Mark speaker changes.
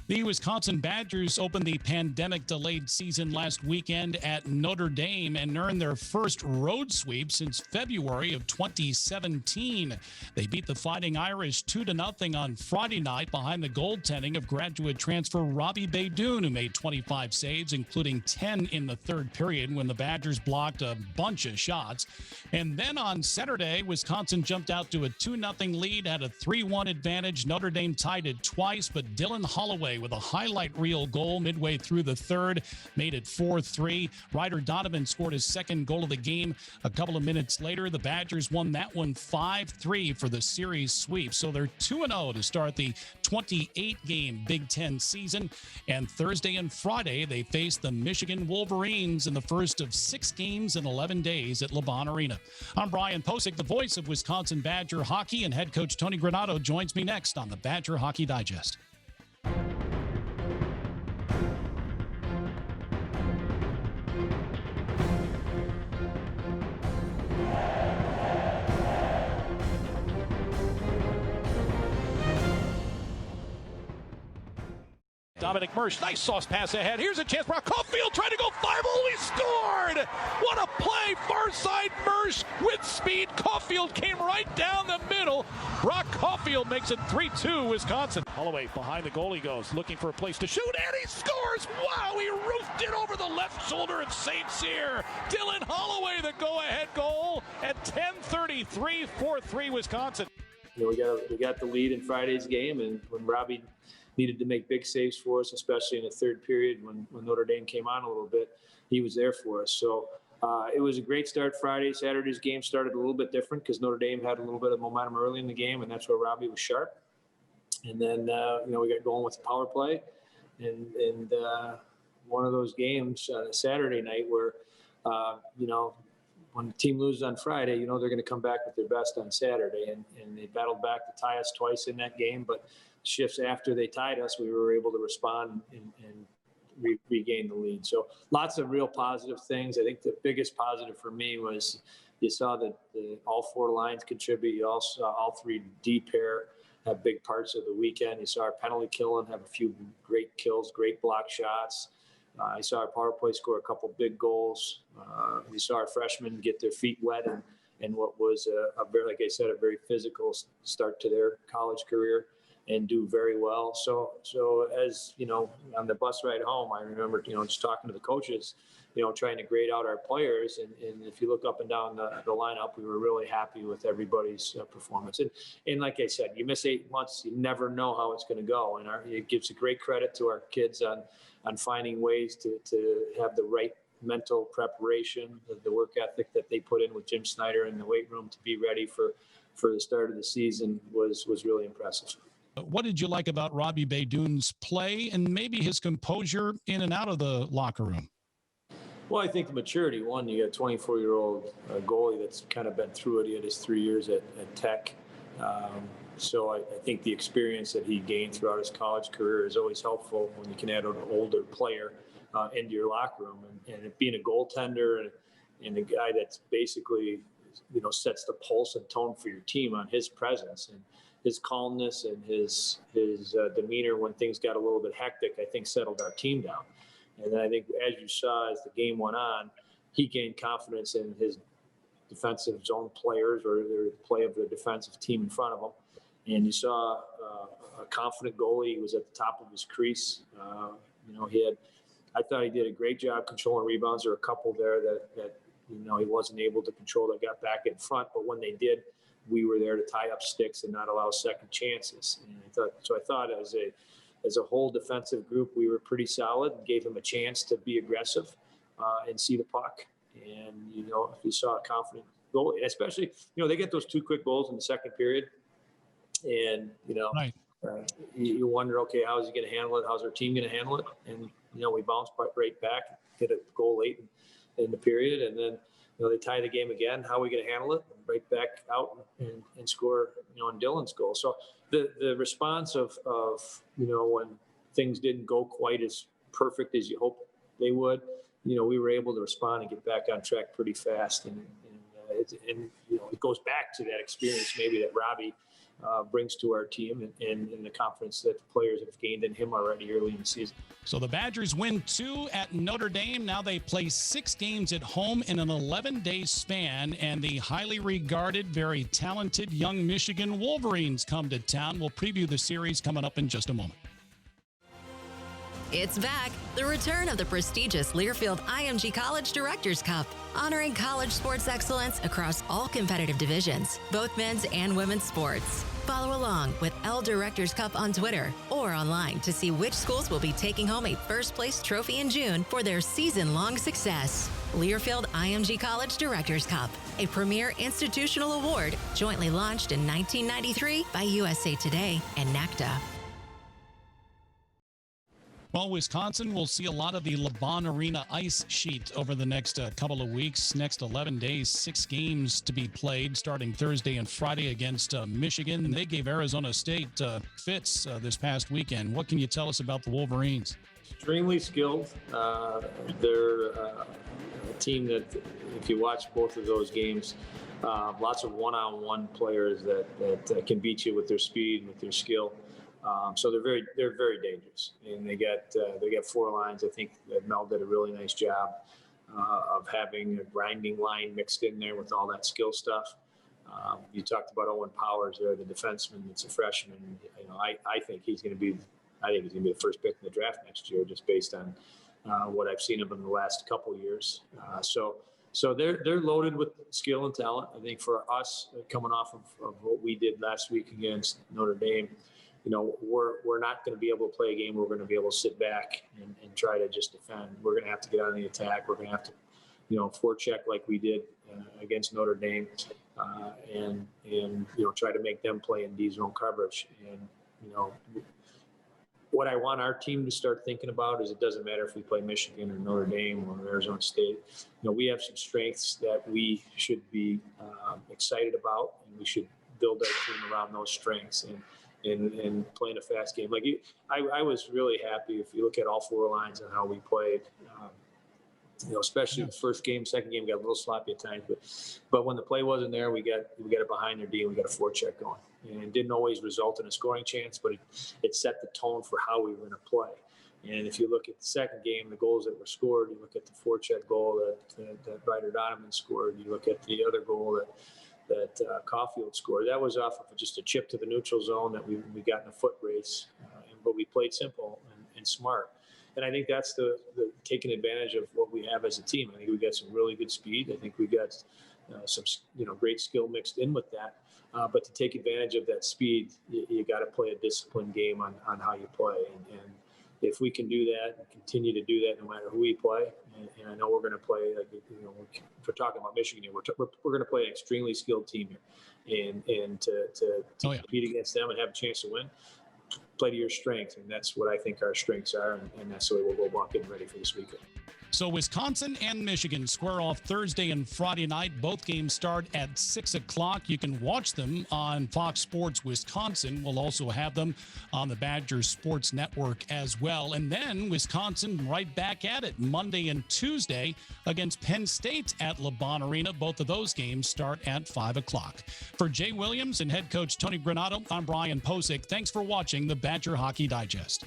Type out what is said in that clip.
Speaker 1: The Wisconsin Badgers opened the pandemic-delayed season last weekend at Notre Dame and earned their first road sweep since February of 2017. They beat the Fighting Irish 2-0 on Friday night behind the goaltending of graduate transfer Robbie Baydoun, who made 25 saves, including 10 in the third period when the Badgers blocked a bunch of shots. And then on Saturday, Wisconsin jumped out to a 2-0 lead, had a 3-1 advantage. Notre Dame tied it twice, but Dylan Holloway with a highlight reel goal midway through the third made it 4-3. Ryder Donovan scored his second goal of the game a couple of minutes later. The Badgers won that one 5-3 for the series sweep. So they're 2-0 to start the 28-game Big Ten season. And Thursday and Friday, they face the Michigan Wolverines in the first of 6 games in 11 days at Bahn Arena. I'm Brian Posick, the voice of Wisconsin Badger hockey, and head coach Tony Granato joins me next on the Badger Hockey Digest.
Speaker 2: Dominic Mersch, nice sauce pass ahead. Here's a chance. Brock Caulfield trying to go fireball. He scored! What a play! Far side Mersch with speed. Caulfield came right down the middle. Brock Caulfield makes it 3-2 Wisconsin. Holloway behind the goal he goes, looking for a place to shoot, and he scores! Wow, he roofed it over the left shoulder at St. Cyr. Dylan Holloway, the go-ahead goal at 10:33, 4-3 Wisconsin.
Speaker 3: We got the lead in Friday's game, and when Robbie needed to make big saves for us, especially in the third period when Notre Dame came on a little bit, he was there for us. So it was a great start Friday. Saturday's game started a little bit different because Notre Dame had a little bit of momentum early in the game, and that's where Robbie was sharp. And then, we got going with the power play. And one of those games on a Saturday night where, when the team loses on Friday, they're going to come back with their best on Saturday. And they battled back to tie us twice in that game. But shifts after they tied us, we were able to respond and regain the lead. So lots of real positive things. I think the biggest positive for me was you saw that all 4 lines contribute. You also saw all 3 D pair have big parts of the weekend. You saw our penalty killing have a few great kills, great block shots. I saw our power play score a couple big goals. We saw our freshmen get their feet wet and what was like I said, a very physical start to their college career and do very well. So as on the bus ride home, I remember, just talking to the coaches, trying to grade out our players. And if you look up and down the lineup, we were really happy with everybody's performance. And like I said, you miss 8 months, you never know how it's going to go. And it gives a great credit to our kids on finding ways to have the right mental preparation, the work ethic that they put in with Jim Snyder in the weight room to be ready for the start of the season was really impressive.
Speaker 1: What did you like about Robbie Baydoun's play and maybe his composure in and out of the locker room?
Speaker 3: Well, I think the maturity. One, you got a 24-year-old goalie that's kind of been through it. He had his 3 years at Tech. So I think the experience that he gained throughout his college career is always helpful when you can add an older player into your locker room. And being a goaltender and a guy that's basically, sets the pulse and tone for your team on his presence and his calmness and his demeanor when things got a little bit hectic, I think settled our team down. And then I think as you saw as the game went on, he gained confidence in his defensive zone players or the play of the defensive team in front of him. And you saw a confident goalie. He was at the top of his crease. I thought he did a great job controlling rebounds. There were a couple there that he wasn't able to control that got back in front. But when they did, we were there to tie up sticks and not allow second chances. And I thought as a whole defensive group, we were pretty solid and gave him a chance to be aggressive and see the puck. And, you saw a confident goal, especially, they get those 2 quick goals in the second period. And,
Speaker 1: Right.
Speaker 3: You wonder, okay, how is he going to handle it? How's our team going to handle it? And, we bounced right back, hit a goal late in the period. And then, they tie the game again. How are we going to handle it? Right back out and score, on Dylan's goal. So the response of when things didn't go quite as perfect as you hoped they would, we were able to respond and get back on track pretty fast. And it goes back to that experience maybe that Robbie brings to our team and the confidence that the players have gained in him already early in the season.
Speaker 1: So the Badgers win 2 at Notre Dame. Now they play 6 games at home in an 11-day span, and the highly regarded, very talented young Michigan Wolverines come to town. We'll preview the series coming up in just a moment.
Speaker 4: It's back. The return of the prestigious Learfield IMG College Directors Cup, honoring college sports excellence across all competitive divisions, both men's and women's sports. Follow along with L Directors Cup on Twitter or online to see which schools will be taking home a first-place trophy in June for their season-long success. Learfield IMG College Directors Cup, a premier institutional award jointly launched in 1993 by USA Today and NACDA.
Speaker 1: Well, Wisconsin will see a lot of the Bahn Arena ice sheet over the next couple of weeks. Next 11 days, 6 games to be played starting Thursday and Friday against Michigan. They gave Arizona State fits this past weekend. What can you tell us about the Wolverines?
Speaker 3: Extremely skilled. They're a team that, if you watch both of those games, lots of one-on-one players that can beat you with their speed, with their skill. So they're very dangerous, and they got 4 lines. I think that Mel did a really nice job of having a grinding line mixed in there with all that skill stuff. You talked about Owen Powers there, the defenseman. It's a freshman. You know, I think he's going to be the first pick in the draft next year, just based on what I've seen of him in the last couple of years. So they're loaded with skill and talent. I think for us, coming off of what we did last week against Notre Dame, you know, we're not going to be able to play a game where we're going to be able to sit back and try to just defend. We're going to have to get on the attack. We're going to have to, you know, forecheck like we did against Notre Dame, and you know, try to make them play in D-zone coverage. And you know, what I want our team to start thinking about is it doesn't matter if we play Michigan or Notre Dame or Arizona State. You know, we have some strengths that we should be excited about, and we should build our team around those strengths. And playing a fast game. Like I was really happy if you look at all 4 lines and how we played. You know, especially the first game, second game got a little sloppy at times, but when the play wasn't there, we got it behind their D and we got a forecheck going. And it didn't always result in a scoring chance, but it set the tone for how we were going to play. And if you look at the second game, the goals that were scored, you look at the forecheck goal that Ryder Donovan scored, you look at the other goal that Caulfield scored. That was off of just a chip to the neutral zone that we got in a foot race, but we played simple and smart. And I think that's the taking advantage of what we have as a team. I think we got some really good speed. I think we got some great skill mixed in with that. But to take advantage of that speed, you got to play a disciplined game on how you play. And if we can do that and continue to do that no matter who we play, and I know we're going to play, like, you know, if we're talking about Michigan here, we're going to play an extremely skilled team here, and to compete against them and have a chance to win, play to your strengths, and that's what I think our strengths are, and that's the way we'll go about getting ready for this weekend.
Speaker 1: So Wisconsin and Michigan square off Thursday and Friday night. Both games start at 6 o'clock. You can watch them on Fox Sports Wisconsin. We'll also have them on the Badgers Sports Network as well. And then Wisconsin right back at it Monday and Tuesday against Penn State at Bahn Arena. Both of those games start at 5 o'clock. For Jay Williams and head coach Tony Granato, I'm Brian Posick. Thanks for watching the Badger Hockey Digest.